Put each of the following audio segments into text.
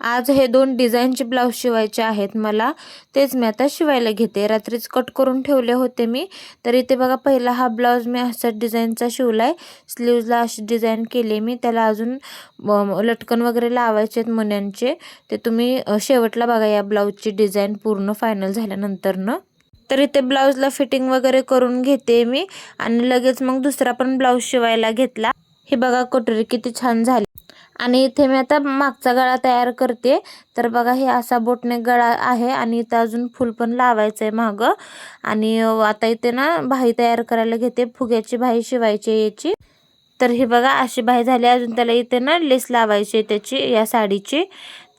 आज हे 2 डिझाईनचे ब्लाऊज शिवायचे आहेत मला, तेच मी आता शिवायला घेते। रात्रीच कट करून ठेवले होते मी। तर इथे बघा पहिला हा ब्लाऊज मी असा डिझाईनचा शिवलाय, स्लीव्जला अशी डिझाईन केली मी। त्याला अजून लटकन वगैरे लावायचे आहेत मण्यांचे, ते तुम्ही शेवटला बघा या ब्लाऊजची डिझाईन पूर्ण फायनल झाल्यानंतर तर इथे ब्लाऊजला फिटिंग वगैरे करून घेते मी आणि लगेच मग दुसरा पण ब्लाऊज शिवायला घेतला। हे बघा कटोरी किती छान झाली। आणि इथे मी आता मागचा गळा तयार करते। तर बघा हे असा बोटनेक गळा आहे आणि इथे अजून फूल पण लावायचं आहे मागं। आणि आता इथे ना बाही तयार करायला घेते, फुग्याची बाही शिवायची याची। तर हे बघा अशी बाही झाली, अजून त्याला इथे ना लेस लावायची आहे त्याची या साडीची।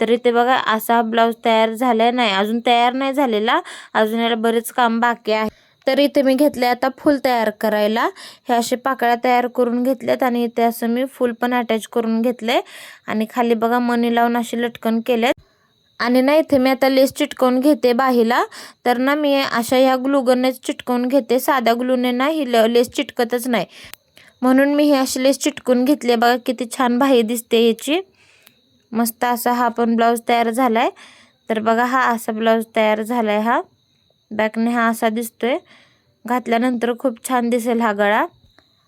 तर इथे बघा असा ब्लाऊज तयार झालाय, नाही अजून तयार नाही झालेला, अजून याला बरेच काम बाकी आहे। तर इथे मी घेतले आता फूल तयार करायला। हे असे पाकळ्या तयार करून घेतल्यात आणि इथे असं मी फूल पण अटॅच करून घेतले आणि खाली बघा मणी लावून असे लटकन केलेत। आणि ना इथे मी आता लेस चिटकवून घेते बाहीला। तर ना मी अशा ह्या ग्लूगननेच चिटकवून घेते, साध्या ग्लूने ना ही लेस चिटकतच नाही, म्हणून मी ही अशी लेस चिटकून घेतली। बघा किती छान बाही दिसते याची, मस्त असा हा पण ब्लाऊज तयार झालाय। तर बघा हा असा ब्लाऊज तयार झालाय, हा बॅकने हा असा दिसतोय, घातल्यानंतर खूप छान दिसेल हा गळा।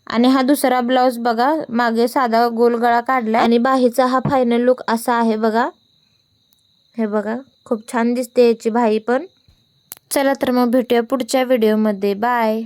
आणि हा दुसरा ब्लाऊज बघा, मागे साधा गोल गळा काढलाय आणि बाहीचा हा फायनल लुक असा आहे बघा। हे बघा खूप छान दिसते याची बाही पण। चला तर मग भेटूया पुढच्या व्हिडिओमध्ये, बाय।